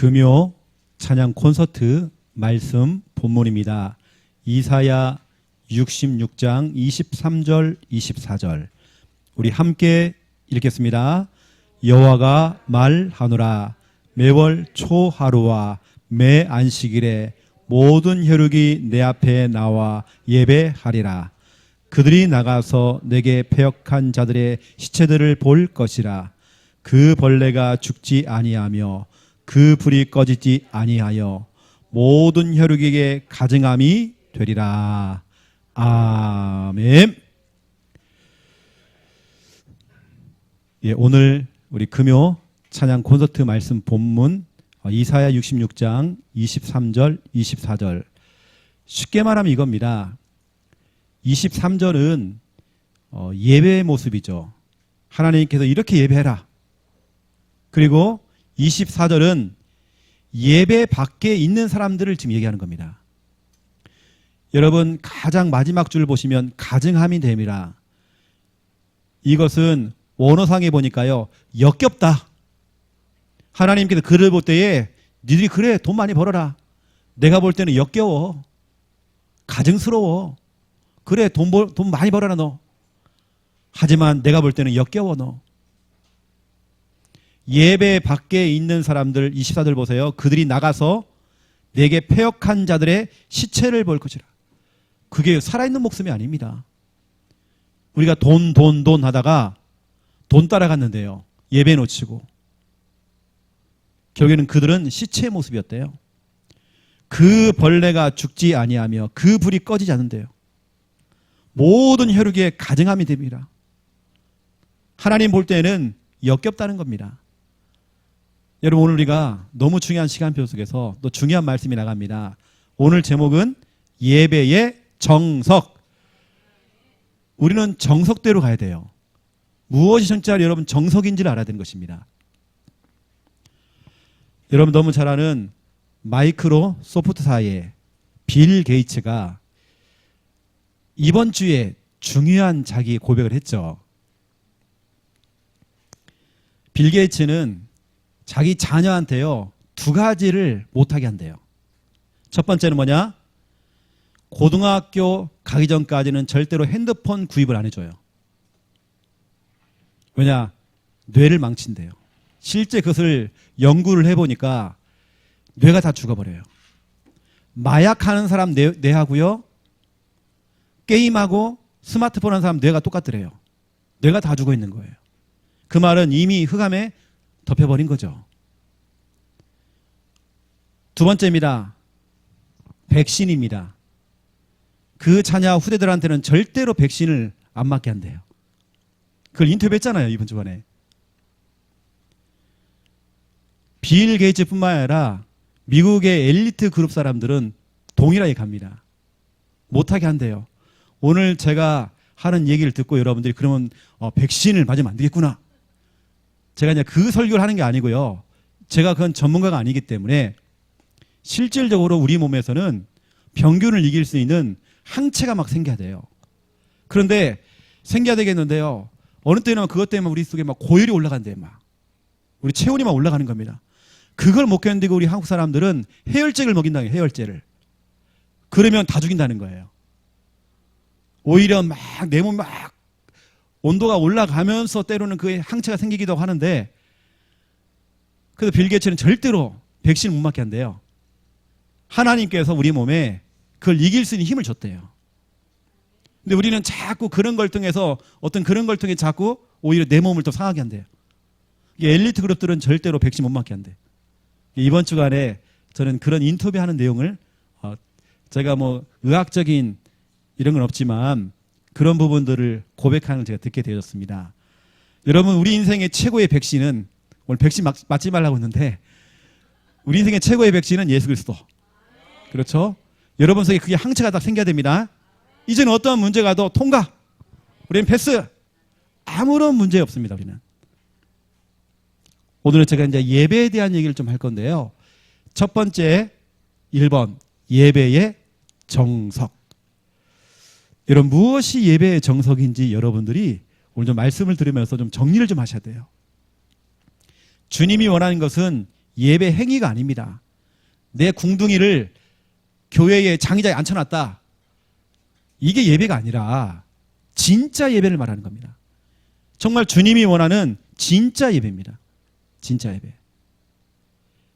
금요 찬양 콘서트 말씀 본문입니다. 이사야 66장 23절 24절 우리 함께 읽겠습니다. 여호와가 말하노라. 매월 초하루와 매 안식일에 모든 혈육이 내 앞에 나와 예배하리라. 그들이 나가서 내게 패역한 자들의 시체들을 볼 것이라. 그 벌레가 죽지 아니하며 그 불이 꺼지지 아니하여 모든 혈육에게 가증함이 되리라. 아멘. 예, 오늘 우리 금요 찬양 콘서트 말씀 본문 이사야 66장 23절 24절 쉽게 말하면 이겁니다. 23절은 예배의 모습이죠. 하나님께서 이렇게 예배해라. 그리고 24절은 예배 밖에 있는 사람들을 지금 얘기하는 겁니다. 여러분 가장 마지막 줄 보시면 가증함이 됨이라. 이것은 원어상에 보니까요 역겹다. 하나님께서 그를 볼 때에 니들이 그래 돈 많이 벌어라. 내가 볼 때는 역겨워. 가증스러워. 그래 돈 많이 벌어라 너. 하지만 내가 볼 때는 역겨워 너. 예배 밖에 있는 사람들 24절 보세요. 그들이 나가서 내게 패역한 자들의 시체를 볼 것이라. 그게 살아있는 목숨이 아닙니다. 우리가 돈 하다가 돈 따라갔는데요. 예배 놓치고. 결국에는 그들은 시체의 모습이었대요. 그 벌레가 죽지 아니하며 그 불이 꺼지지 않는데요. 모든 혈육에 가증함이 됩니다. 하나님 볼 때는 역겹다는 겁니다. 여러분 오늘 우리가 너무 중요한 시간표 속에서 또 중요한 말씀이 나갑니다. 오늘 제목은 예배의 정석. 우리는 정석대로 가야 돼요. 무엇이 진짜 여러분 정석인지를 알아야 되는 것입니다. 여러분 너무 잘 아는 마이크로소프트사의 빌 게이츠가 이번 주에 중요한 자기 고백을 했죠. 빌 게이츠는 자기 자녀한테요 2가지를 못하게 한대요. 첫 번째는 뭐냐? 고등학교 가기 전까지는 절대로 핸드폰 구입을 안 해줘요. 왜냐? 뇌를 망친대요. 실제 그것을 연구를 해보니까 뇌가 다 죽어버려요. 마약하는 사람 뇌하고요 게임하고 스마트폰 하는 사람 뇌가 똑같더래요. 뇌가 다 죽어 있는 거예요. 그 말은 이미 흑암에 덮여버린 거죠. 두 번째입니다. 백신입니다. 그 자녀 후대들한테는 절대로 백신을 안 맞게 한대요. 그걸 인터뷰했잖아요. 이번 주간에. 빌 게이츠뿐만 아니라 미국의 엘리트 그룹 사람들은 동일하게 갑니다. 못하게 한대요. 오늘 제가 하는 얘기를 듣고 여러분들이 그러면 백신을 맞으면 안 되겠구나. 제가 이제 그 설교를 하는 게 아니고요. 제가 그건 전문가가 아니기 때문에 실질적으로 우리 몸에서는 병균을 이길 수 있는 항체가 막 생겨야 돼요. 그런데 생겨야 되겠는데요. 어느 때는 그것 때문에 우리 속에 막 고열이 올라간대요. 막. 우리 체온이 막 올라가는 겁니다. 그걸 못 견디고 우리 한국 사람들은 해열제를 먹인다는 거예요. 해열제를. 그러면 다 죽인다는 거예요. 오히려 막 내 몸 막 온도가 올라가면서 때로는 그 항체가 생기기도 하는데 그래서 빌 게이츠는 절대로 백신을 못 맞게 한대요. 하나님께서 우리 몸에 그걸 이길 수 있는 힘을 줬대요. 근데 우리는 자꾸 그런 걸 통해서 어떤 그런 걸 통해 자꾸 오히려 내 몸을 더 상하게 한대요. 엘리트 그룹들은 절대로 백신 못 맞게 한대요. 이번 주간에 저는 그런 인터뷰하는 내용을 제가 뭐 의학적인 이런 건 없지만 그런 부분들을 고백하는 걸 제가 듣게 되었습니다. 여러분 우리 인생의 최고의 백신은 오늘 백신 맞지 말라고 했는데 우리 인생의 최고의 백신은 예수 그리스도. 그렇죠? 여러분 속에 그게 항체가 다 생겨야 됩니다. 이제는 어떠한 문제가 더 통과. 우리는 패스. 아무런 문제 없습니다. 우리는. 오늘은 제가 이제 예배에 대한 얘기를 좀 할 건데요. 첫 번째 1번 예배의 정석. 여러분 무엇이 예배의 정석인지 여러분들이 오늘 좀 말씀을 들으면서 좀 정리를 좀 하셔야 돼요. 주님이 원하는 것은 예배 행위가 아닙니다. 내 궁둥이를 교회의 장의자에 앉혀놨다. 이게 예배가 아니라 진짜 예배를 말하는 겁니다. 정말 주님이 원하는 진짜 예배입니다. 진짜 예배.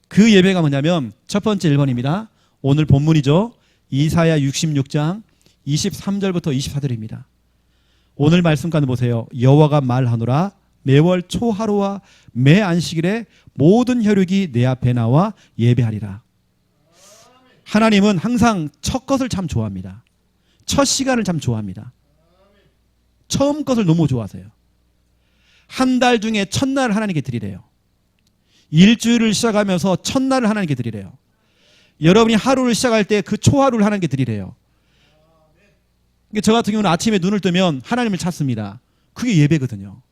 그 예배가 뭐냐면 첫 번째 1번입니다. 오늘 본문이죠. 이사야 66장 23절부터 24절입니다. 오늘 말씀 가운데 보세요. 여호와가 말하노라 매월 초하루와 매 안식일에 모든 혈육이 내 앞에 나와 예배하리라. 하나님은 항상 첫 것을 참 좋아합니다. 첫 시간을 참 좋아합니다. 처음 것을 너무 좋아하세요. 한 달 중에 첫날을 하나님께 드리래요. 일주일을 시작하면서 첫날을 하나님께 드리래요. 여러분이 하루를 시작할 때 그 초하루를 하나님께 드리래요. 저 같은 경우는 아침에 눈을 뜨면 하나님을 찾습니다. 그게 예배거든요.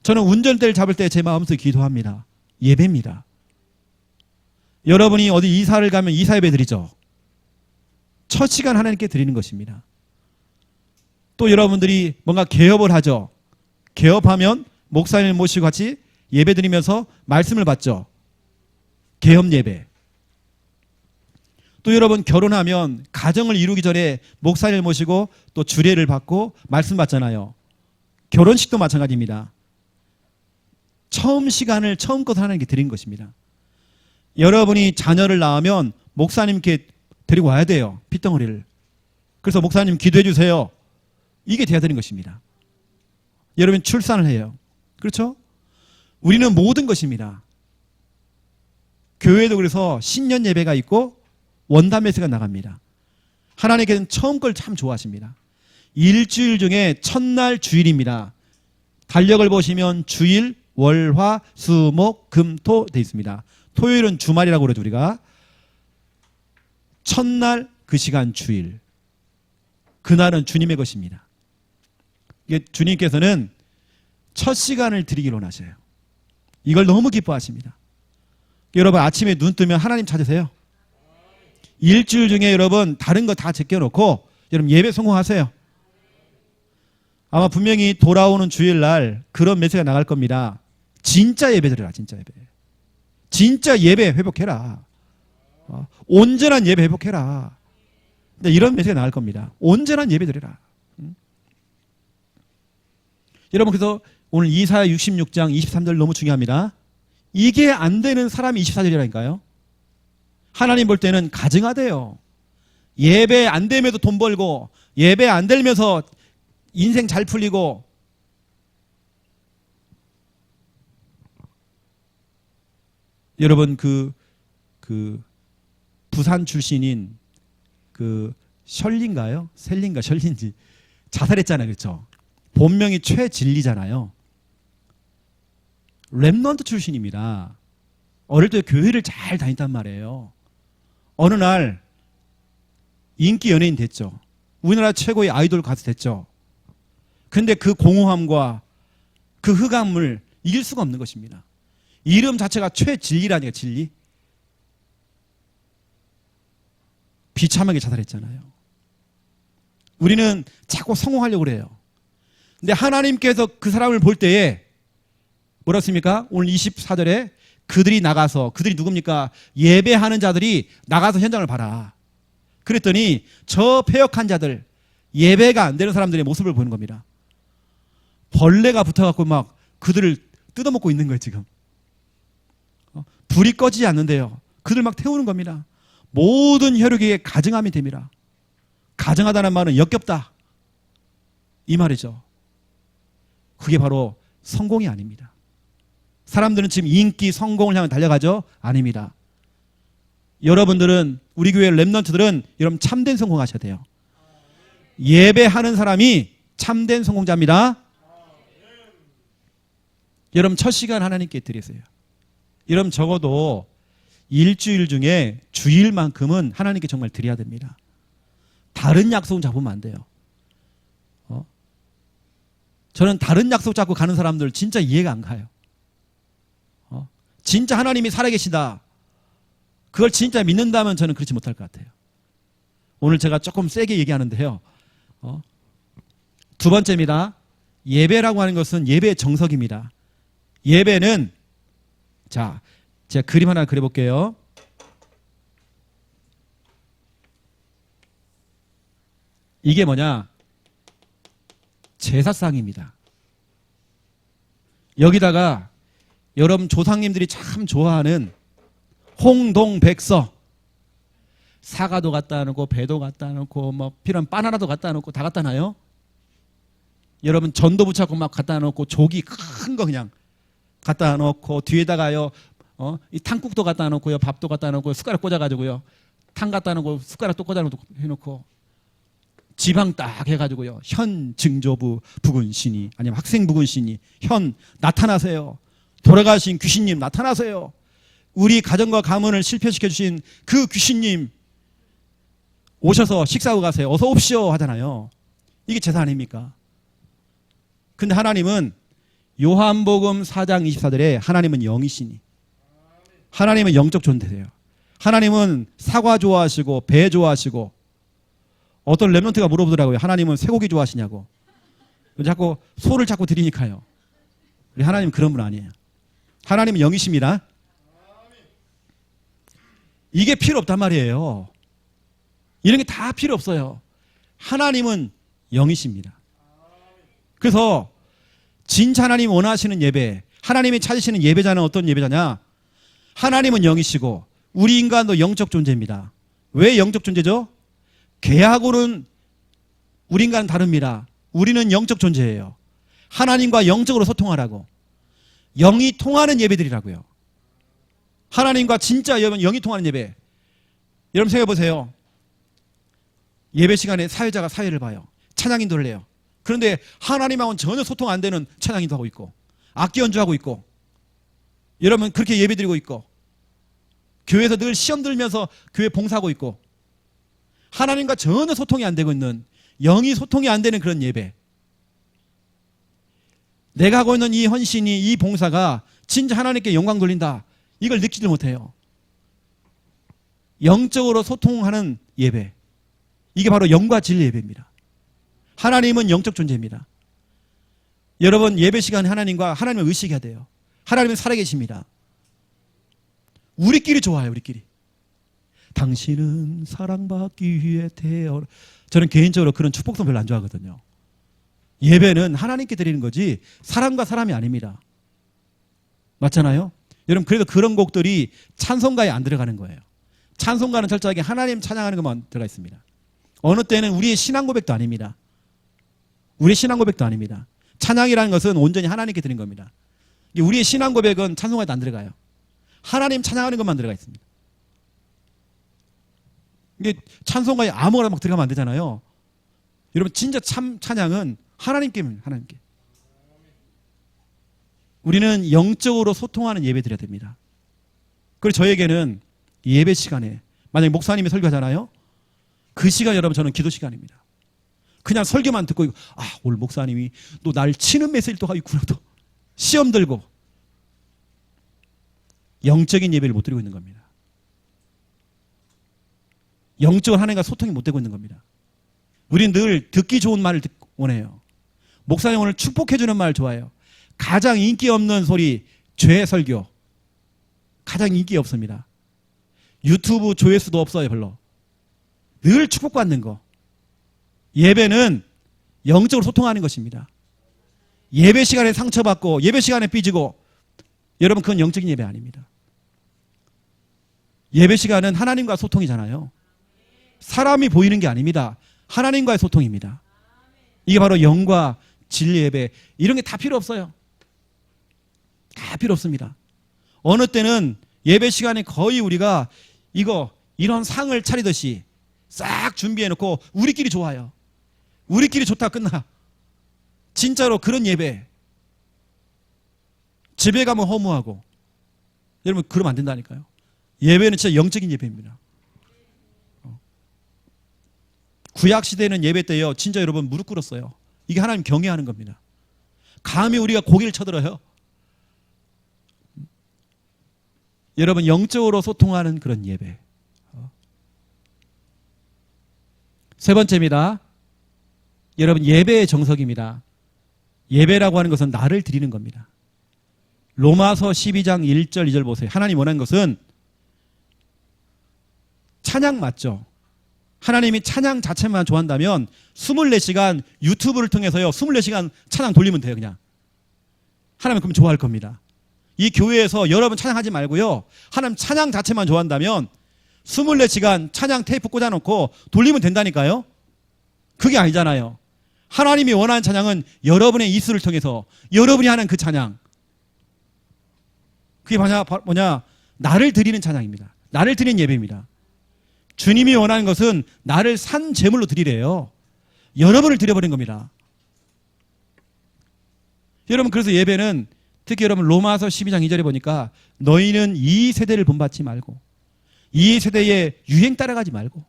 저는 운전대를 잡을 때 제 마음속에 기도합니다. 예배입니다. 여러분이 어디 이사를 가면 이사 예배 드리죠. 첫 시간 하나님께 드리는 것입니다. 또 여러분들이 뭔가 개업을 하죠. 개업하면 목사님을 모시고 같이 예배 드리면서 말씀을 받죠. 개업 예배. 또 여러분 결혼하면 가정을 이루기 전에 목사님을 모시고 또 주례를 받고 말씀 받잖아요. 결혼식도 마찬가지입니다. 처음 시간을 처음 것을 하나님께 드린 것입니다. 여러분이 자녀를 낳으면 목사님께 데리고 와야 돼요. 핏덩어리를. 그래서 목사님 기도해 주세요. 이게 돼야 되는 것입니다. 여러분 출산을 해요. 그렇죠? 우리는 모든 것입니다. 교회도 그래서 신년 예배가 있고 원담 예배가 나갑니다. 하나님께서는 처음 걸 참 좋아하십니다. 일주일 중에 첫날 주일입니다. 달력을 보시면 주일, 월, 화, 수, 목, 금, 토 되어 있습니다. 토요일은 주말이라고 그러죠 우리가. 첫날 그 시간 주일. 그날은 주님의 것입니다. 이게 주님께서는 첫 시간을 드리기를 원하셔요. 이걸 너무 기뻐하십니다. 여러분 아침에 눈 뜨면 하나님 찾으세요. 일주일 중에 여러분 다른 거 다 제껴놓고 여러분 예배 성공하세요. 아마 분명히 돌아오는 주일날 그런 메시지가 나갈 겁니다. 진짜 예배 드려라. 진짜 예배. 진짜 예배 회복해라. 온전한 예배 회복해라. 근데 이런 메시지가 나갈 겁니다. 온전한 예배 드려라. 여러분 그래서 오늘 이사야 66장 23절 너무 중요합니다. 이게 안 되는 사람이 24절이라니까요. 하나님 볼 때는 가증하대요. 예배 안 되면서 돈 벌고 예배 안 되면서 인생 잘 풀리고 여러분 그 부산 출신인 그 셜린가요? 셀린가 셜린지 자살했잖아요. 그렇죠? 본명이 최진리잖아요. 랩넌트 출신입니다. 어릴 때 교회를 잘 다녔단 말이에요. 어느 날 인기 연예인 됐죠. 우리나라 최고의 아이돌 가수 됐죠. 근데 그 공허함과 그 흑암을 이길 수가 없는 것입니다. 이름 자체가 최진리라니까 진리. 비참하게 자살했잖아요. 우리는 자꾸 성공하려고 그래요. 근데 하나님께서 그 사람을 볼 때에 뭐라 습니까? 오늘 24절에 그들이 나가서 그들이 누굽니까? 예배하는 자들이 나가서 현장을 봐라. 그랬더니 저 패역한 자들 예배가 안 되는 사람들의 모습을 보는 겁니다. 벌레가 붙어갖고 막 그들을 뜯어먹고 있는 거예요 지금. 불이 꺼지지 않는데요. 그들 막 태우는 겁니다. 모든 혈육에 가증함이 됩니다. 가증하다는 말은 역겹다 이 말이죠. 그게 바로 성공이 아닙니다. 사람들은 지금 인기, 성공을 향해 달려가죠? 아닙니다. 여러분들은 우리 교회 랩넌트들은 여러분 참된 성공하셔야 돼요. 예배하는 사람이 참된 성공자입니다. 여러분 첫 시간 하나님께 드리세요. 여러분 적어도 일주일 중에 주일만큼은 하나님께 정말 드려야 됩니다. 다른 약속은 잡으면 안 돼요. 저는 다른 약속 잡고 가는 사람들 진짜 이해가 안 가요. 진짜 하나님이 살아계시다. 그걸 진짜 믿는다면 저는 그렇지 못할 것 같아요. 오늘 제가 조금 세게 얘기하는데요. 두 번째입니다. 예배라고 하는 것은 예배의 정석입니다. 예배는 자 제가 그림 하나 그려볼게요. 이게 뭐냐? 제사상입니다. 여기다가 여러분 조상님들이 참 좋아하는 홍동백서, 사과도 갖다 놓고 배도 갖다 놓고 뭐 필요한 바나나도 갖다 놓고 다 갖다 놔요. 여러분 전도 붙잡고 막 갖다 놓고 조기 큰 거 그냥 갖다 놓고 뒤에다가요 이 탕국도 갖다 놓고요, 밥도 갖다 놓고 숟가락 꽂아가지고요, 탕 갖다 놓고 숟가락 또 꽂아 놓고 해놓고 지방 딱 해가지고요, 현 증조부 부군신이 아니면 학생 부군신이 현 나타나세요. 돌아가신 귀신님 나타나세요. 우리 가정과 가문을 실패시켜 주신 그 귀신님 오셔서 식사하고 가세요. 어서 옵시오 하잖아요. 이게 제사 아닙니까? 근데 하나님은 요한복음 4장 24절에 하나님은 영이시니, 하나님은 영적 존재세요. 하나님은 사과 좋아하시고 배 좋아하시고, 어떤 랩런트가 물어보더라고요. 하나님은 쇠고기 좋아하시냐고. 자꾸 소를 자꾸 드리니까요. 우리 하나님은 그런 분 아니에요. 하나님은 영이십니다. 이게 필요 없단 말이에요. 이런 게 다 필요 없어요. 하나님은 영이십니다. 그래서 진짜 하나님 원하시는 예배, 하나님이 찾으시는 예배자는 어떤 예배자냐? 하나님은 영이시고 우리 인간도 영적 존재입니다. 왜 영적 존재죠? 개하고는 우리 인간은 다릅니다. 우리는 영적 존재예요. 하나님과 영적으로 소통하라고. 영이 통하는 예배들이라고요. 하나님과 진짜 영이 통하는 예배. 여러분 생각해 보세요. 예배 시간에 사회자가 사회를 봐요. 찬양 인도를 해요. 그런데 하나님하고는 전혀 소통 안 되는 찬양 인도하고 있고, 악기 연주하고 있고, 여러분 그렇게 예배 드리고 있고, 교회에서 늘 시험 들면서 교회 봉사하고 있고, 하나님과 전혀 소통이 안 되고 있는, 영이 소통이 안 되는 그런 예배. 내가 하고 있는 이 헌신이, 이 봉사가 진짜 하나님께 영광 돌린다, 이걸 느끼지 못해요. 영적으로 소통하는 예배, 이게 바로 영과 진리 예배입니다. 하나님은 영적 존재입니다. 여러분 예배 시간에 하나님과 하나님을 의식해야 돼요. 하나님은 살아계십니다. 우리끼리 좋아요. 우리끼리. 당신은 사랑받기 위해 태어. 저는 개인적으로 그런 축복성 별로 안 좋아하거든요. 예배는 하나님께 드리는 거지 사람과 사람이 아닙니다. 맞잖아요? 여러분 그래도 그런 곡들이 찬송가에 안 들어가는 거예요. 찬송가는 철저하게 하나님 찬양하는 것만 들어가 있습니다. 어느 때는 우리의 신앙 고백도 아닙니다. 우리의 신앙 고백도 아닙니다. 찬양이라는 것은 온전히 하나님께 드린 겁니다. 우리의 신앙 고백은 찬송가에도 안 들어가요. 하나님 찬양하는 것만 들어가 있습니다. 이게 찬송가에 아무거나 막 들어가면 안 되잖아요. 여러분 진짜 찬양은 하나님께입니다. 하나님께. 우리는 영적으로 소통하는 예배 드려야 됩니다. 그리고 저에게는 예배 시간에 만약에 목사님이 설교하잖아요. 그 시간 여러분 저는 기도 시간입니다. 그냥 설교만 듣고 오늘 목사님이 또 날 치는 메시지를 또 하고 있구나, 또 시험 들고, 영적인 예배를 못 드리고 있는 겁니다. 영적으로 하나님과 소통이 못 되고 있는 겁니다. 우리는 늘 듣기 좋은 말을 원해요. 목사님 오늘 축복해주는 말 좋아해요. 가장 인기 없는 소리 죄 설교, 가장 인기 없습니다. 유튜브 조회수도 없어요. 별로. 늘 축복받는 거. 예배는 영적으로 소통하는 것입니다. 예배 시간에 상처받고 예배 시간에 삐지고, 여러분 그건 영적인 예배 아닙니다. 예배 시간은 하나님과 소통이잖아요. 사람이 보이는 게 아닙니다. 하나님과의 소통입니다. 이게 바로 영과 진리 예배. 이런 게 다 필요 없어요. 다 필요 없습니다. 어느 때는 예배 시간에 거의 우리가 이런 상을 차리듯이 싹 준비해놓고 우리끼리 좋아요. 우리끼리 좋다 끝나. 진짜로 그런 예배. 집에 가면 허무하고. 여러분 그러면 안 된다니까요. 예배는 진짜 영적인 예배입니다. 구약시대는 예배 때요 진짜 여러분 무릎 꿇었어요. 이게 하나님 경외하는 겁니다. 감히 우리가 고개를 쳐들어요. 여러분 영적으로 소통하는 그런 예배. 세 번째입니다. 여러분 예배의 정석입니다. 예배라고 하는 것은 나를 드리는 겁니다. 로마서 12장 1절 2절 보세요. 하나님 원하는 것은 찬양 맞죠? 하나님이 찬양 자체만 좋아한다면 24시간 유튜브를 통해서요 24시간 찬양 돌리면 돼요. 그냥 하나님 그럼 좋아할 겁니다. 이 교회에서 여러분 찬양하지 말고요, 하나님 찬양 자체만 좋아한다면 24시간 찬양 테이프 꽂아놓고 돌리면 된다니까요. 그게 아니잖아요. 하나님이 원하는 찬양은 여러분의 입술을 통해서 여러분이 하는 그 찬양, 그게 뭐냐? 나를 드리는 찬양입니다. 나를 드리는 예배입니다. 주님이 원하는 것은 나를 산 제물로 드리래요. 여러분을 드려버린 겁니다. 여러분, 그래서 예배는 특히 여러분 로마서 12장 2절에 보니까 너희는 이 세대를 본받지 말고 이 세대의 유행 따라가지 말고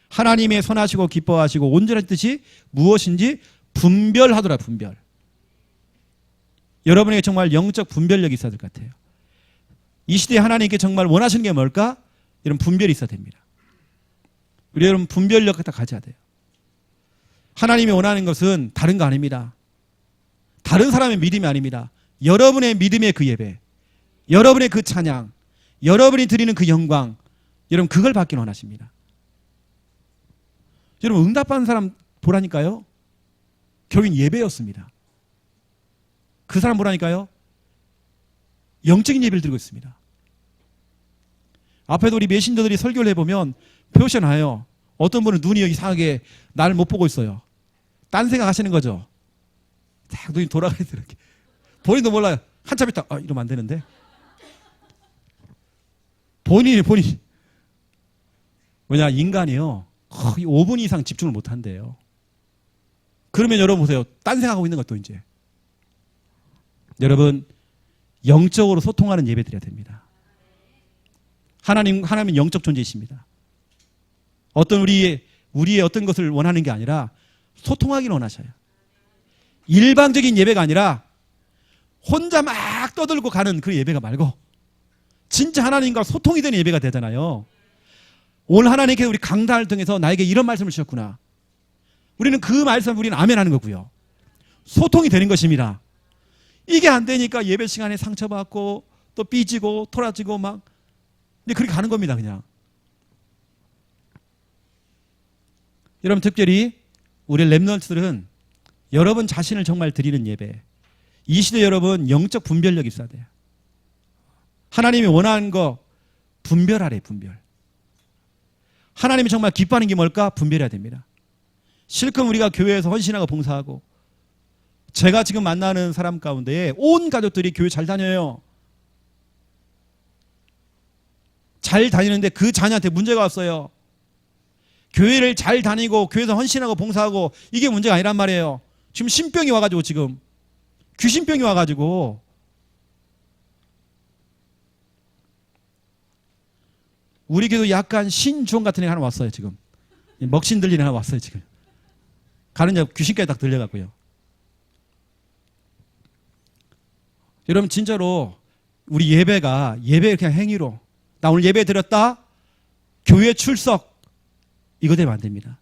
하나님의 선하시고 기뻐하시고 온전한 뜻이 무엇인지 분별하더라. 분별. 여러분에게 정말 영적 분별력이 있어야 될 것 같아요. 이 시대에 하나님께 정말 원하시는 게 뭘까? 이런 분별이 있어야 됩니다. 우리 여러분 분별력 다 가져야 돼요. 하나님이 원하는 것은 다른 거 아닙니다. 다른 사람의 믿음이 아닙니다. 여러분의 믿음의 그 예배, 여러분의 그 찬양, 여러분이 드리는 그 영광, 여러분 그걸 받기 원하십니다. 여러분 응답받는 사람 보라니까요. 결국엔 예배였습니다. 그 사람 보라니까요. 영적인 예배를 드리고 있습니다. 앞에도 우리 메신저들이 설교를 해보면 표시나요. 어떤 분은 눈이 이상하게 나를 못 보고 있어요. 딴 생각 하시는 거죠. 딱 눈이 돌아가야 돼 이렇게. 본인도 몰라요. 한참 있다 이러면 안 되는데. 본인이 뭐냐, 인간이요 5분 이상 집중을 못 한대요. 그러면 여러분 보세요. 딴 생각하고 있는 것도 이제. 여러분 영적으로 소통하는 예배 드려야 됩니다. 하나님은 영적 존재이십니다. 어떤 우리의 어떤 것을 원하는 게 아니라 소통하기를 원하셔요. 일방적인 예배가 아니라 혼자 막 떠들고 가는 그 예배가 말고 진짜 하나님과 소통이 되는 예배가 되잖아요. 오늘 하나님께서 우리 강단을 통해서 나에게 이런 말씀을 주셨구나. 우리는 그 말씀 우리는 아멘하는 거고요. 소통이 되는 것입니다. 이게 안 되니까 예배 시간에 상처받고 또 삐지고 토라지고 막 근데 그렇게 가는 겁니다. 그냥. 여러분 특별히 우리 렘넌트들은 여러분 자신을 정말 드리는 예배, 이 시대 여러분 영적 분별력이 있어야 돼요. 하나님이 원하는 거 분별하래. 분별. 하나님이 정말 기뻐하는 게 뭘까? 분별해야 됩니다. 실컷 우리가 교회에서 헌신하고 봉사하고 제가 지금 만나는 사람 가운데 온 가족들이 교회 잘 다녀요. 잘 다니는데 그 자녀한테 문제가 왔어요. 교회를 잘 다니고 교회에서 헌신하고 봉사하고 이게 문제가 아니란 말이에요. 지금 신병이 와가지고 지금 귀신병이 와가지고 우리 교도 약간 신주원 같은 애가 하나 왔어요. 지금 먹신 들리는 하나 왔어요. 지금 가는 데 귀신까지 딱 들려갖고요. 여러분 진짜로 우리 예배가 그냥 행위로 나 오늘 예배 드렸다 교회 출석 이거 되면 안 됩니다.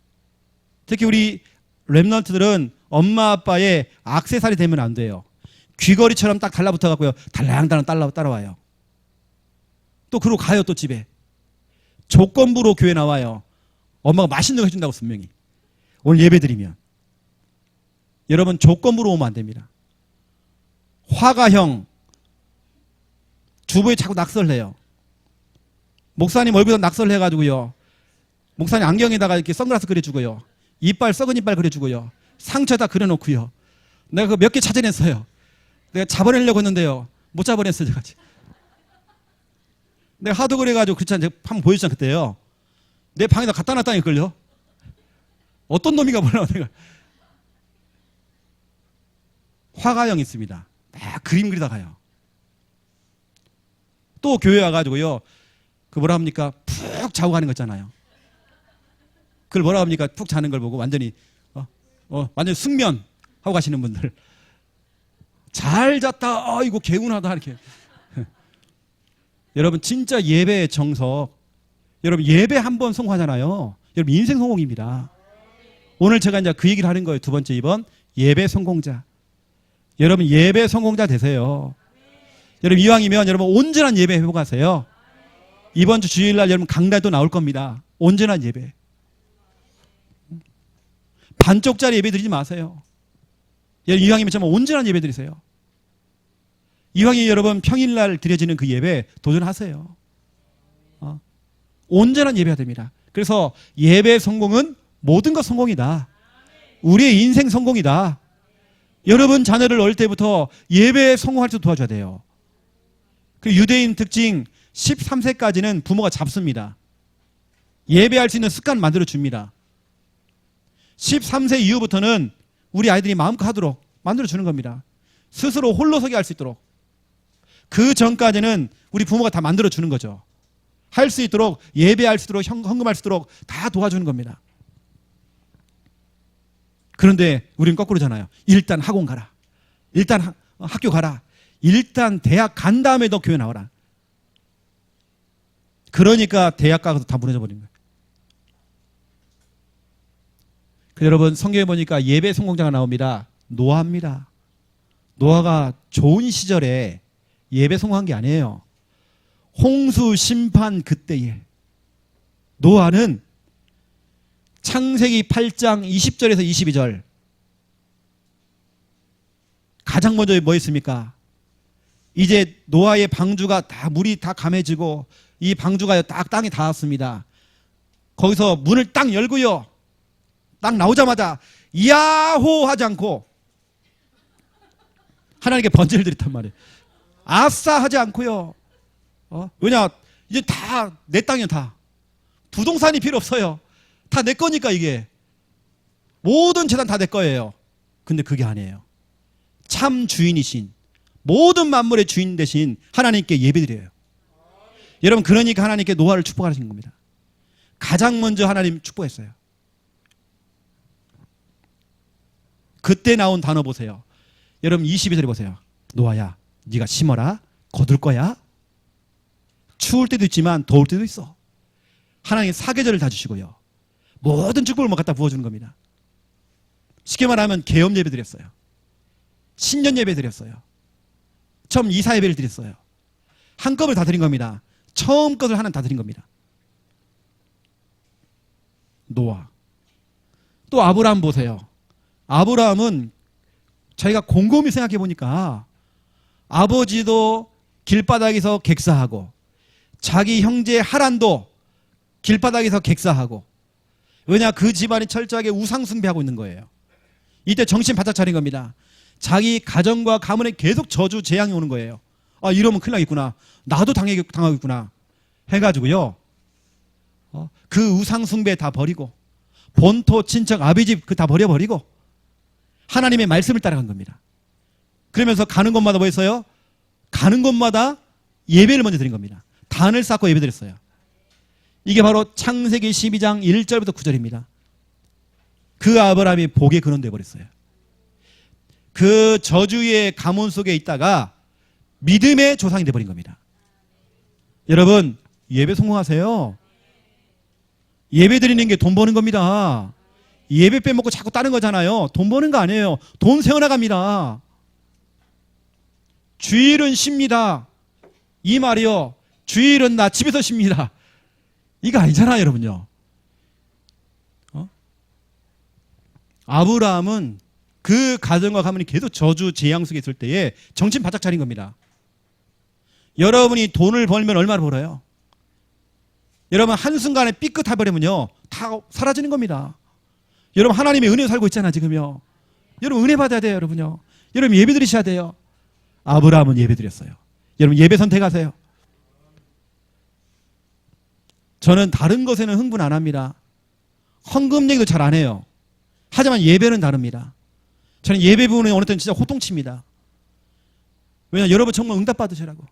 특히 우리 렘넌트들은 엄마 아빠의 액세서리 되면 안 돼요. 귀걸이처럼 딱 달라붙어 갖고요 달랑달랑 따라와요. 또 그러고 가요. 또 집에 조건부로 교회 나와요. 엄마가 맛있는 거 해준다고 분명히 오늘 예배 드리면. 여러분 조건부로 오면 안 됩니다. 화가형 주부에 자꾸 낙설해요. 목사님 얼굴에다 낙설해가지고요 목사님 안경에다가 이렇게 선글라스 그려주고요 이빨 썩은 이빨 그려주고요 상처에다 그려놓고요. 내가 그 몇 개 찾아냈어요. 내가 잡아내려고 했는데요 못 잡아냈어요. 제가 내가 하도 그래가지고 그렇잖아요. 제가 한번 보여주잖아요. 그때요 내 방에다 갖다 놨다니걸요. 어떤 놈이가 몰라. 내가 화가형 있습니다. 막 그림 그리다 가요. 또 교회 와가지고요 그 뭐라 합니까 푹 자고 가는 거 있잖아요. 그걸 뭐라 합니까 푹 자는 걸 보고 완전히 완전히 숙면 하고 가시는 분들 잘 잤다 이거 개운하다 이렇게. 여러분 진짜 예배의 정석, 여러분 예배 한 번 성공하잖아요. 여러분 인생 성공입니다. 오늘 제가 이제 그 얘기를 하는 거예요. 두 번째 2번 예배 성공자. 여러분 예배 성공자 되세요. 여러분 이왕이면 여러분 온전한 예배 회복하세요. 이번 주 주일날 여러분 강단에 또 나올 겁니다. 온전한 예배. 반쪽짜리 예배 드리지 마세요. 여러분 이왕이면 정말 온전한 예배 드리세요. 이왕이 여러분 평일날 드려지는 그 예배 도전하세요. 온전한 예배가 됩니다. 그래서 예배 성공은 모든 것 성공이다. 우리의 인생 성공이다. 여러분 자녀를 어릴 때부터 예배에 성공할 수 있도록 도와줘야 돼요. 그 유대인 특징 13세까지는 부모가 잡습니다. 예배할 수 있는 습관 만들어 줍니다. 13세 이후부터는 우리 아이들이 마음껏 하도록 만들어 주는 겁니다. 스스로 홀로서기 할 수 있도록. 그 전까지는 우리 부모가 다 만들어 주는 거죠. 할 수 있도록, 예배할 수 있도록, 헌금할 수 있도록 다 도와주는 겁니다. 그런데 우리는 거꾸로잖아요. 일단 학원 가라. 일단 학교 가라. 일단 대학 간 다음에 너 교회 나와라. 그러니까 대학 가서 다 무너져 버린 거예요. 여러분 성경에 보니까 예배 성공자가 나옵니다. 노아입니다. 노아가 좋은 시절에 예배 성공한 게 아니에요. 홍수 심판 그때에 노아는 창세기 8장 20절에서 22절 가장 먼저 뭐 했습니까? 이제 노아의 방주가 다 물이 다 감해지고 이 방주가 딱 땅에 닿았습니다. 거기서 문을 딱 열고요. 딱 나오자마자 야호 하지 않고 하나님께 번제를 드렸단 말이에요. 아싸 하지 않고요. 왜냐 이제 다 내 땅이야. 다 부동산이 필요 없어요. 다 내 거니까 이게 모든 재산 다 내 거예요. 근데 그게 아니에요. 참 주인이신 모든 만물의 주인 되신 하나님께 예배드려요. 여러분 그러니까 하나님께 노아를 축복하신 겁니다. 가장 먼저 하나님 축복했어요. 그때 나온 단어 보세요. 여러분 22절에 보세요. 노아야 네가 심어라. 거둘 거야. 추울 때도 있지만 더울 때도 있어. 하나님 사계절을 다 주시고요. 모든 축복을 갖다 부어주는 겁니다. 쉽게 말하면 계엄 예배 드렸어요. 신년 예배 드렸어요. 처음 이사 예배를 드렸어요. 한꺼번에 다 드린 겁니다. 처음 것을 하나는 다 드린 겁니다. 노아. 또 아브라함 보세요. 아브라함은 자기가 곰곰이 생각해 보니까 아버지도 길바닥에서 객사하고 자기 형제 하란도 길바닥에서 객사하고 왜냐 그 집안이 철저하게 우상 숭배하고 있는 거예요. 이때 정신 바짝 차린 겁니다. 자기 가정과 가문에 계속 저주 재앙이 오는 거예요. 아 이러면 큰일 나겠구나. 나도 당하겠구나 해가지고요. 그 우상 숭배 다 버리고 본토 친척 아비집 그 다 버려버리고 하나님의 말씀을 따라간 겁니다. 그러면서 가는 곳마다 뭐 했어요? 가는 곳마다 예배를 먼저 드린 겁니다. 단을 쌓고 예배 드렸어요. 이게 바로 창세기 12장 1절부터 9절입니다. 그 아브라함이 복의 근원 되어버렸어요. 그 저주의 가문 속에 있다가 믿음의 조상이 되어버린 겁니다. 여러분 예배 성공하세요. 예배 드리는 게 돈 버는 겁니다. 예배 빼먹고 자꾸 다른 거잖아요. 돈 버는 거 아니에요. 돈 세워나갑니다. 주일은 쉽니다. 이 말이요. 주일은 나 집에서 쉽니다. 이거 아니잖아요, 여러분요. 아브라함은 그 가정과 가문이 계속 저주 재앙 속에 있을 때에 정신 바짝 차린 겁니다. 여러분이 돈을 벌면 얼마나 벌어요? 여러분 한순간에 삐끗해버리면요 다 사라지는 겁니다. 여러분 하나님의 은혜 살고 있잖아 지금요. 여러분 은혜 받아야 돼요 여러분요. 여러분 예배 드리셔야 돼요. 아브라함은 예배 드렸어요. 여러분 예배 선택하세요. 저는 다른 것에는 흥분 안 합니다. 헌금 얘기도 잘 안 해요. 하지만 예배는 다릅니다. 저는 예배 부분에 어느 때는 진짜 호통칩니다. 왜냐하면 여러분 정말 응답 받으시라고.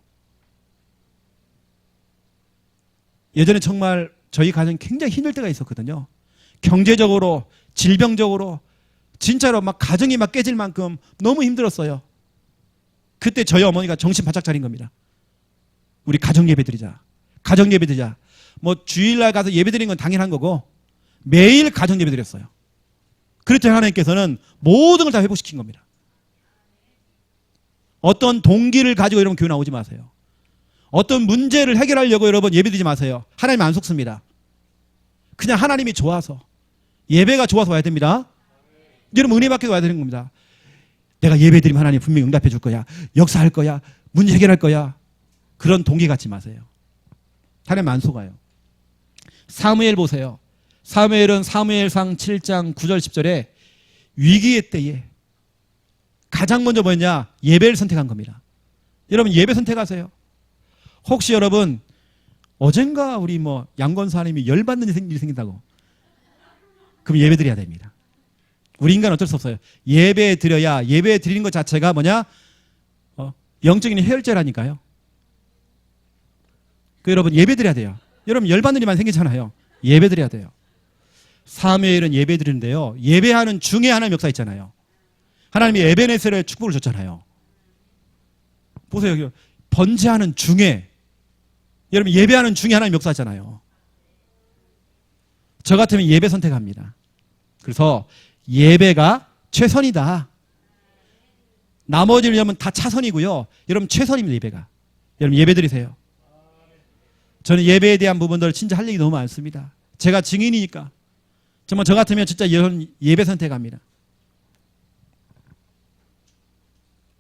예전에 정말 저희 가정이 굉장히 힘들 때가 있었거든요. 경제적으로, 질병적으로 진짜로 막 가정이 막 깨질 만큼 너무 힘들었어요. 그때 저희 어머니가 정신 바짝 차린 겁니다. 우리 가정 예배 드리자. 가정 예배 드리자. 뭐 주일날 가서 예배 드리는 건 당연한 거고 매일 가정 예배 드렸어요. 그랬더니 하나님께서는 모든 걸 다 회복시킨 겁니다. 어떤 동기를 가지고 여러분 교회 나오지 마세요. 어떤 문제를 해결하려고 여러분 예배드리지 마세요. 하나님 안 속습니다. 그냥 하나님이 좋아서, 예배가 좋아서 와야 됩니다. 여러분 은혜 받게 와야 되는 겁니다. 내가 예배드리면 하나님 분명히 응답해 줄 거야. 역사할 거야. 문제 해결할 거야. 그런 동기 갖지 마세요. 하나님 안 속아요. 사무엘 보세요. 사무엘은 사무엘상 7장 9절 10절에 위기의 때에 가장 먼저 뭐였냐? 예배를 선택한 겁니다. 여러분 예배 선택하세요. 혹시 여러분 어젠가 우리 뭐 양권사님이 열받는 일이 생긴다고, 그럼 예배 드려야 됩니다. 우리 인간은 어쩔 수 없어요. 예배 드려야, 예배 드리는 것 자체가 뭐냐? 영적인 해열제라니까요. 그 여러분 예배 드려야 돼요. 여러분 열받는 일만 생기잖아요. 예배 드려야 돼요. 사무엘은 예배 드리는데요, 예배하는 중에 하나님 역사 있잖아요. 하나님이 에베네셀의 축복을 줬잖아요. 보세요. 번제하는 중에, 여러분 예배하는 중에 하나님 역사잖아요. 저 같으면 예배 선택합니다. 그래서 예배가 최선이다. 나머지를 여러분 다 차선이고요. 여러분 최선입니다. 예배가. 여러분 예배 드리세요. 저는 예배에 대한 부분들 진짜 할 얘기 너무 많습니다. 제가 증인이니까. 정말 저 같으면 진짜 예배 선택합니다.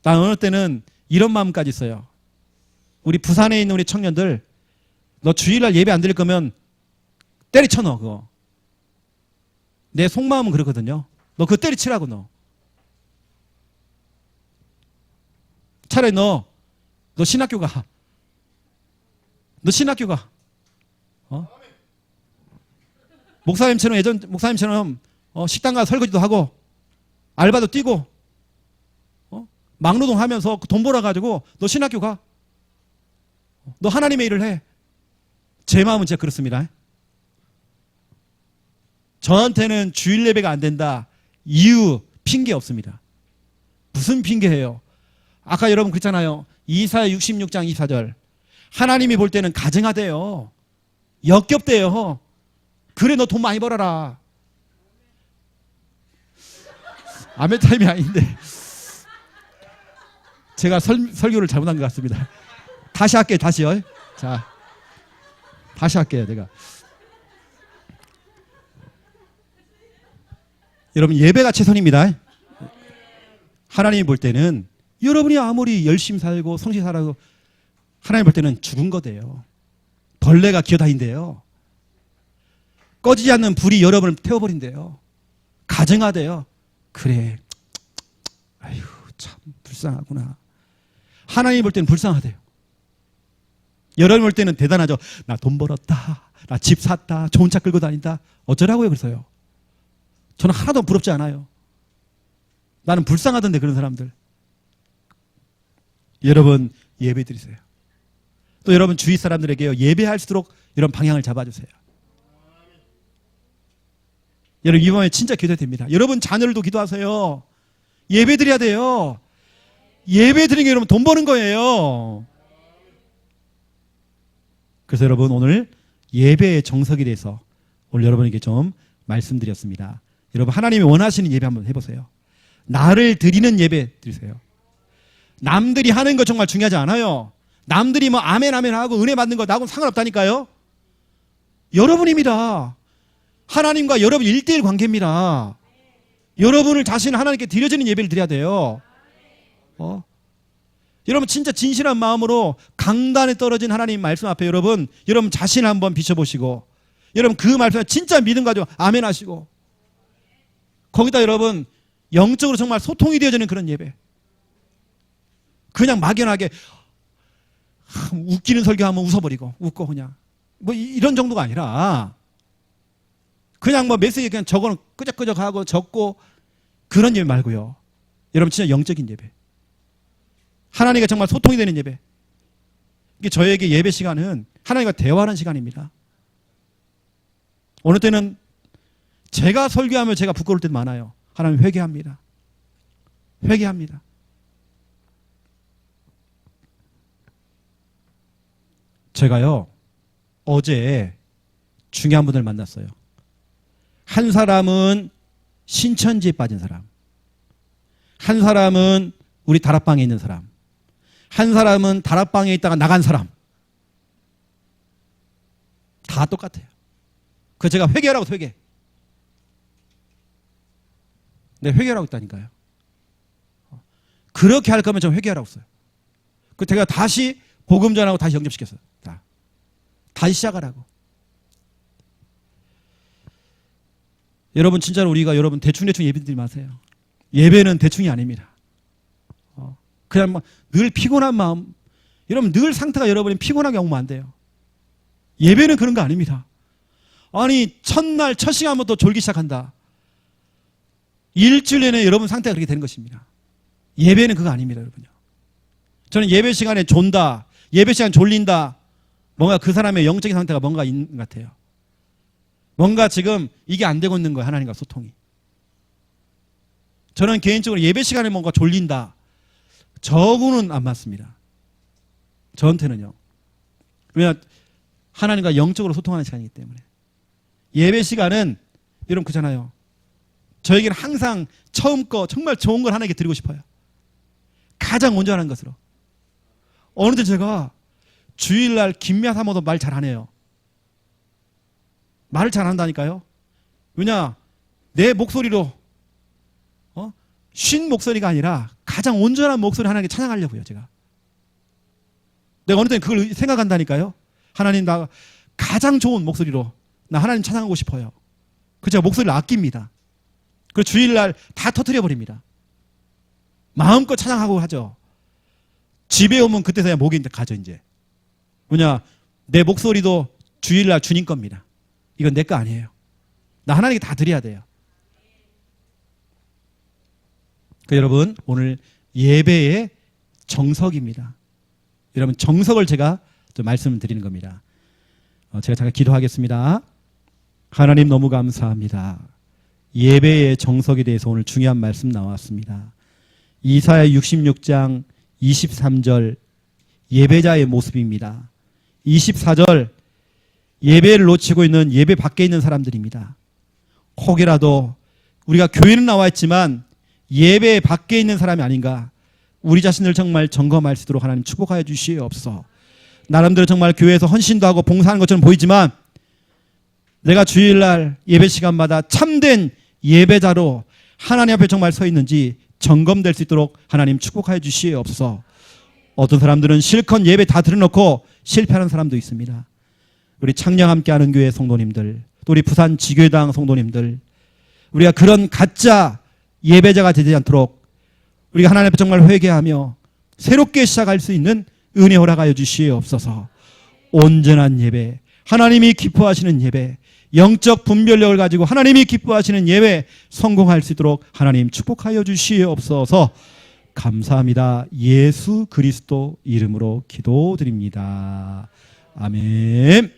난 어느 때는 이런 마음까지 있어요. 우리 부산에 있는 우리 청년들, 너 주일날 예배 안 드릴 거면 때리쳐 너 그거. 내 속마음은 그렇거든요. 너 그거 때리치라고 너. 차라리 너 신학교 가. 너 신학교 가. 목사님처럼, 예전 목사님처럼 식당 가서 설거지도 하고 알바도 뛰고 막노동 하면서 돈 벌어가지고 너 신학교 가. 너 하나님의 일을 해. 제 마음은 진짜 그렇습니다. 저한테는 주일 예배가 안 된다. 이유, 핑계 없습니다. 무슨 핑계예요? 아까 여러분 그랬잖아요. 이사야 66장 24절. 하나님이 볼 때는 가증하대요. 역겹대요. 그래 너 돈 많이 벌어라. 아멘 타임이 아닌데 제가 설교를 잘못한 것 같습니다. 다시 할게요. 다시요. 자, 다시 할게요. 제가. 여러분 예배가 최선입니다. 하나님이 볼 때는 여러분이 아무리 열심히 살고 성실히 살아도 하나님 볼 때는 죽은 거대요. 벌레가 기어다닌대요. 꺼지지 않는 불이 여러분을 태워버린대요. 가증하대요. 그래. 아휴 참 불쌍하구나. 하나님 볼 때는 불쌍하대요. 여러분 볼 때는 대단하죠. 나 돈 벌었다. 나 집 샀다. 좋은 차 끌고 다닌다. 어쩌라고요 그래서요. 저는 하나도 부럽지 않아요. 나는 불쌍하던데 그런 사람들. 여러분 예배 드리세요. 또 여러분 주위 사람들에게요, 예배할수록 이런 방향을 잡아주세요. 여러분 이번에 진짜 기도해야 됩니다. 여러분 자녀들도 기도하세요. 예배 드려야 돼요. 예배 드리는 게 여러분 돈 버는 거예요. 그래서 여러분 오늘 예배의 정석에 대해서 오늘 여러분에게 좀 말씀드렸습니다. 여러분 하나님이 원하시는 예배 한번 해보세요. 나를 드리는 예배 드리세요. 남들이 하는 거 정말 중요하지 않아요. 남들이 뭐 아멘 아멘 하고 은혜 받는 거 나하고는 상관없다니까요. 여러분입니다. 하나님과 여러분 1대1 관계입니다. 여러분을 자신을 하나님께 드려지는 예배를 드려야 돼요. 여러분 진짜 진실한 마음으로 강단에 떨어진 하나님 말씀 앞에 여러분 자신을 한번 비춰보시고 여러분 그 말씀에 진짜 믿음 가지고 아멘 하시고 거기다 여러분 영적으로 정말 소통이 되어지는 그런 예배. 그냥 막연하게 웃기는 설교하면 웃어버리고 웃고 그냥 뭐 이런 정도가 아니라 그냥 뭐 메시지 그냥 적어는 끄적끄적하고 적고 그런 예배 말고요. 여러분 진짜 영적인 예배. 하나님과 정말 소통이 되는 예배. 이게 저에게 예배 시간은 하나님과 대화하는 시간입니다. 어느 때는 제가 설교하면 제가 부끄러울 때도 많아요. 하나님 회개합니다. 회개합니다. 제가요 어제 중요한 분을 만났어요. 한 사람은 신천지에 빠진 사람, 한 사람은 우리 다락방에 있는 사람, 한 사람은 다락방에 있다가 나간 사람. 다 똑같아요. 그 제가 회개하라고 회개. 네, 회개하라고 했다니까요. 그렇게 할 거면 좀 회개하라고 써요. 그 제가 다시 복음 전하고 다시 영접시켰어요. 다시 시작하라고. 여러분 진짜로 우리가 여러분 대충 예배드리지 마세요. 예배는 대충이 아닙니다. 그냥 막 늘 피곤한 마음, 여러분 늘 상태가 여러분이 피곤하게 오면 안 돼요. 예배는 그런 거 아닙니다. 아니 첫날 첫 시간부터 졸기 시작한다. 일주일 내내 여러분 상태가 그렇게 되는 것입니다. 예배는 그거 아닙니다, 여러분요. 저는 예배 시간에 존다, 예배 시간 졸린다, 뭔가 그 사람의 영적인 상태가 뭔가 있는 것 같아요. 뭔가 지금 이게 안 되고 있는 거예요, 하나님과 소통이. 저는 개인적으로 예배 시간에 뭔가 졸린다, 저거는 안 맞습니다. 저한테는요. 왜냐, 하나님과 영적으로 소통하는 시간이기 때문에. 예배 시간은 여러분 그잖아요. 저에게는 항상 처음 거 정말 좋은 걸 하나님께 드리고 싶어요. 가장 온전한 것으로. 어느새 제가 주일날 김미아 사모도 말 잘하네요. 말을 잘한다니까요. 왜냐, 내 목소리로 쉰 목소리가 아니라 가장 온전한 목소리 하나님께 찬양하려고요, 제가. 내가 어느 때 그걸 생각한다니까요. 하나님, 나 가장 좋은 목소리로 나 하나님 찬양하고 싶어요. 그 제가 목소리를 아낍니다. 그 주일날 다 터뜨려 버립니다. 마음껏 찬양하고 하죠. 집에 오면 그때서야 목이 가죠, 이제. 뭐냐, 내 목소리도 주일날 주님 겁니다. 이건 내 거 아니에요. 나 하나님께 다 드려야 돼요. 여러분, 오늘 예배의 정석입니다. 여러분, 정석을 제가 좀 말씀을 드리는 겁니다. 제가 잠깐 기도하겠습니다. 하나님 너무 감사합니다. 예배의 정석에 대해서 오늘 중요한 말씀 나왔습니다. 이사야 66장 23절 예배자의 모습입니다. 24절 예배를 놓치고 있는 예배 밖에 있는 사람들입니다. 혹이라도 우리가 교회는 나와 있지만 예배 밖에 있는 사람이 아닌가, 우리 자신을 정말 점검할 수 있도록 하나님 축복하여 주시옵소서. 나름대로 정말 교회에서 헌신도 하고 봉사하는 것처럼 보이지만 내가 주일날 예배 시간마다 참된 예배자로 하나님 앞에 정말 서 있는지 점검될 수 있도록 하나님 축복하여 주시옵소서. 어떤 사람들은 실컷 예배 다 들어놓고 실패하는 사람도 있습니다. 우리 창녕 함께하는 교회 성도님들, 또 우리 부산 지교회당 성도님들, 우리가 그런 가짜 예배자가 되지 않도록 우리가 하나님 앞에 정말 회개하며 새롭게 시작할 수 있는 은혜 허락하여 주시옵소서. 온전한 예배, 하나님이 기뻐하시는 예배, 영적 분별력을 가지고 하나님이 기뻐하시는 예배 성공할 수 있도록 하나님 축복하여 주시옵소서. 감사합니다. 예수 그리스도 이름으로 기도드립니다. 아멘.